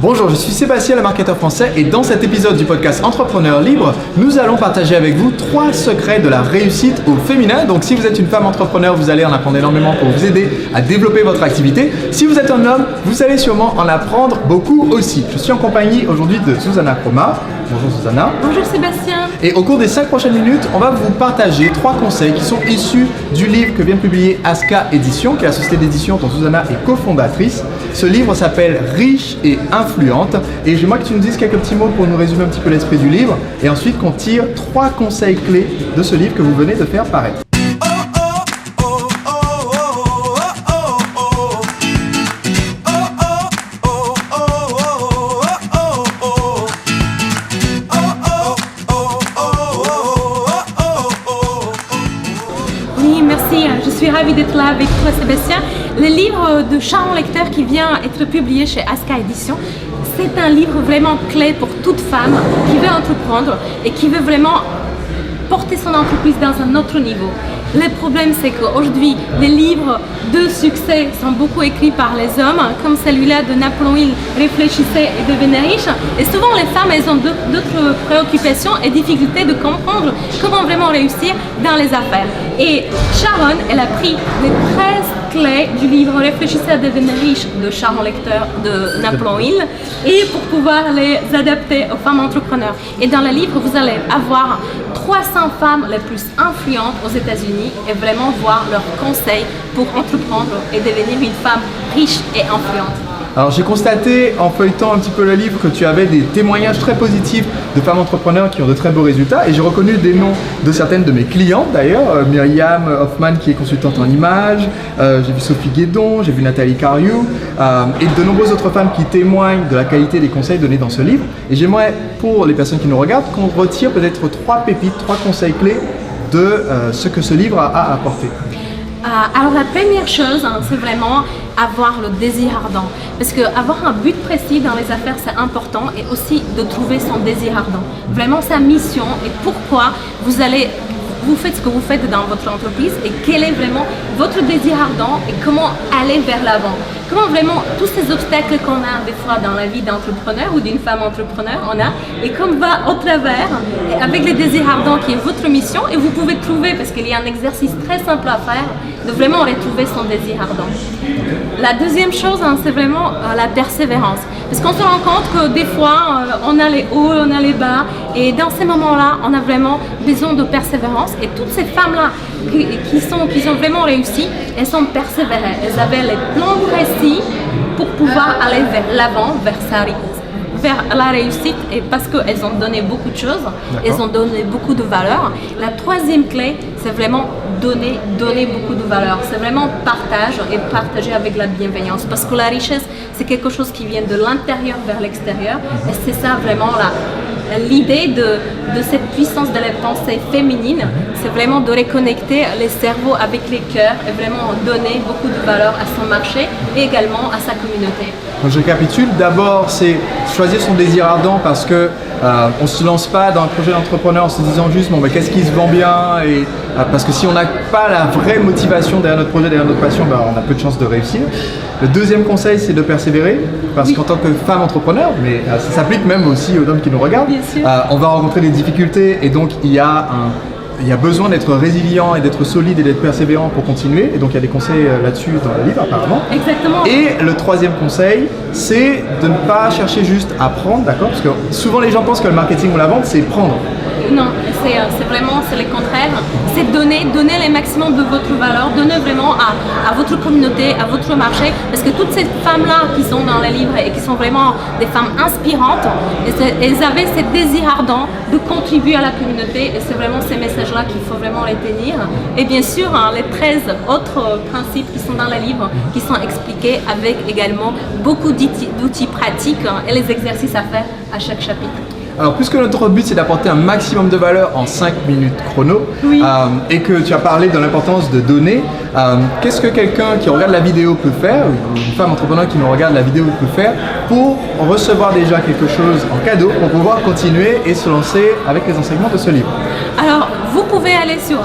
Bonjour, je suis Sébastien, le marketeur français, et dans cet épisode du podcast Entrepreneur Libre, nous allons partager avec vous 3 secrets de la réussite au féminin. Donc si vous êtes une femme entrepreneur, vous allez en apprendre énormément pour vous aider à développer votre activité. Si vous êtes un homme, vous allez sûrement en apprendre beaucoup aussi. Je suis en compagnie aujourd'hui de Susanna Croma. Bonjour Susanna. Bonjour Sébastien. Et au cours des 5 prochaines minutes, on va vous partager 3 conseils qui sont issus du livre que vient de publier Aska Édition, qui est la société d'édition dont Susanna est cofondatrice. Ce livre s'appelle Riche et influente, et j'aimerais que tu nous dises quelques petits mots pour nous résumer un petit peu l'esprit du livre, et ensuite qu'on tire 3 conseils clés de ce livre que vous venez de faire paraître. Oui, merci. Je suis ravie d'être là avec toi Sébastien. Le livre de Sharon Lechter qui vient être publié chez Aska Édition, c'est un livre vraiment clé pour toute femme qui veut entreprendre et qui veut vraiment porter son entreprise dans un autre niveau. Le problème, c'est qu'aujourd'hui, les livres de succès sont beaucoup écrits par les hommes, comme celui-là de Napoléon Hill, Réfléchissez et devenez riche. Et souvent, les femmes, elles ont d'autres préoccupations et difficultés de comprendre comment vraiment réussir dans les affaires. Et Sharon, elle a pris les 13 clés du livre Réfléchissez à devenir riche de Sharon Lechter de Napoléon Hill et pour pouvoir les adapter aux femmes entrepreneurs. Et dans le livre, vous allez avoir 300 femmes les plus influentes aux États-Unis et vraiment voir leurs conseils pour entreprendre et devenir une femme riche et influente. Alors j'ai constaté en feuilletant un petit peu le livre que tu avais des témoignages très positifs de femmes entrepreneurs qui ont de très beaux résultats, et j'ai reconnu des noms de certaines de mes clientes d'ailleurs, Myriam Hoffman qui est consultante en images, j'ai vu Sophie Guédon, j'ai vu Nathalie Cariou et de nombreuses autres femmes qui témoignent de la qualité des conseils donnés dans ce livre. Et j'aimerais, pour les personnes qui nous regardent, qu'on retire peut-être 3 pépites, 3 conseils clés de ce que ce livre a apporté. Alors la première chose, c'est vraiment avoir le désir ardent. Parce qu'avoir un but précis dans les affaires, c'est important, et aussi de trouver son désir ardent. Vraiment sa mission et pourquoi vous faites ce que vous faites dans votre entreprise et quel est vraiment votre désir ardent et comment aller vers l'avant. Comment vraiment tous ces obstacles qu'on a des fois dans la vie d'entrepreneur ou d'une femme entrepreneur, et comme va au travers et avec les désirs ardents qui est votre mission, et vous pouvez trouver, parce qu'il y a un exercice très simple à faire, de vraiment retrouver son désir ardent. La deuxième chose, c'est vraiment la persévérance. Parce qu'on se rend compte que des fois, on a les hauts, on a les bas, et dans ces moments-là, on a vraiment besoin de persévérance. Et toutes ces femmes-là qui ont vraiment réussi, elles sont persévérées. Elles avaient les plans précis pour pouvoir aller vers l'avant, vers la réussite, et parce qu'elles ont donné beaucoup de choses, elles ont donné beaucoup de valeur. La troisième clé, c'est vraiment donner beaucoup de valeur. C'est vraiment partager avec la bienveillance, parce que la richesse, c'est quelque chose qui vient de l'intérieur vers l'extérieur, et c'est ça vraiment l'idée de cette puissance de la pensée féminine, c'est vraiment de reconnecter les cerveaux avec les cœurs et vraiment donner beaucoup de valeur à son marché et également à sa communauté. Donc je récapitule, d'abord c'est choisir son désir ardent, parce que on ne se lance pas dans un projet d'entrepreneur en se disant juste bon, qu'est-ce qui se vend bien, et parce que si on n'a pas la vraie motivation derrière notre projet, derrière notre passion, on a peu de chances de réussir. Le deuxième conseil, c'est de persévérer, parce qu'en tant que femme entrepreneur, mais ça s'applique même aussi aux hommes qui nous regardent, on va rencontrer des difficultés, et donc il y a besoin d'être résilient et d'être solide et d'être persévérant pour continuer. Et donc il y a des conseils là-dessus dans le livre apparemment. Exactement. Et le troisième conseil, c'est de ne pas chercher juste à prendre, d'accord? Parce que souvent les gens pensent que le marketing ou la vente, c'est prendre. Non, c'est le contraire. C'est donner les maximum de votre valeur, donner vraiment à votre communauté, à votre marché, parce que toutes ces femmes-là qui sont dans le livre et qui sont vraiment des femmes inspirantes, elles avaient ce désir ardent de contribuer à la communauté, et c'est vraiment ces messages-là qu'il faut vraiment les tenir. Et bien sûr, les 13 autres principes qui sont dans le livre, qui sont expliqués avec également beaucoup d'outils pratiques et les exercices à faire à chaque chapitre. Alors, puisque notre but c'est d'apporter un maximum de valeur en 5 minutes chrono, et que tu as parlé de l'importance de donner, qu'est-ce que quelqu'un qui regarde la vidéo peut faire, ou une femme entrepreneur qui nous regarde la vidéo peut faire pour recevoir déjà quelque chose en cadeau, pour pouvoir continuer et se lancer avec les enseignements de ce livre? Alors, Vous pouvez aller sur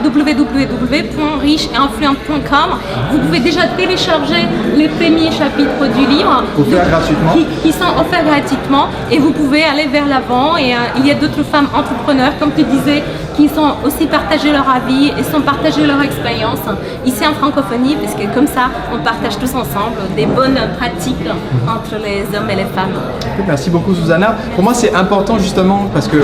www.richeetinfluente.com. Vous pouvez déjà télécharger les premiers chapitres du livre Offerts gratuitement. qui sont offerts gratuitement et vous pouvez aller vers l'avant. Et il y a d'autres femmes entrepreneurs, comme tu disais, qui sont aussi partagé leur avis et sont partagé leur expérience ici en francophonie, parce que comme ça, on partage tous ensemble des bonnes pratiques entre les hommes et les femmes. Merci beaucoup Susanna. Pour moi c'est important justement parce que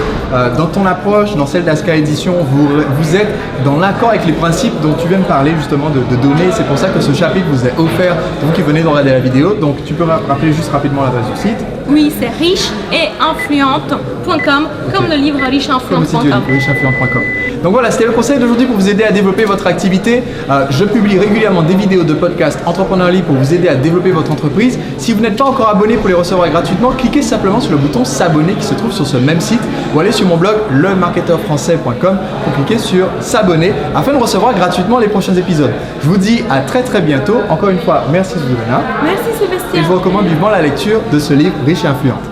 dans ton approche, dans celle d'Aska Édition, vous êtes dans l'accord avec les principes dont tu viens de parler justement de donner. C'est pour ça que ce chapitre vous est offert, vous qui venez de regarder la vidéo. Donc tu peux rappeler juste rapidement l'adresse du site. Oui, c'est richeetinfluente.com, comme le livre richeetinfluente.com. Richeetinfluente.com. Donc voilà, c'était le conseil d'aujourd'hui pour vous aider à développer votre activité. Je publie régulièrement des vidéos de podcast Entrepreneur Libre pour vous aider à développer votre entreprise. Si vous n'êtes pas encore abonné pour les recevoir gratuitement, cliquez simplement sur le bouton s'abonner qui se trouve sur ce même site ou allez sur mon blog lemarketeurfrançais.com pour cliquer sur s'abonner afin de recevoir gratuitement les prochains épisodes. Je vous dis à très bientôt. Encore une fois, merci Susanna. Merci Sébastien. Et je vous recommande vivement la lecture de ce livre Riche et Influente.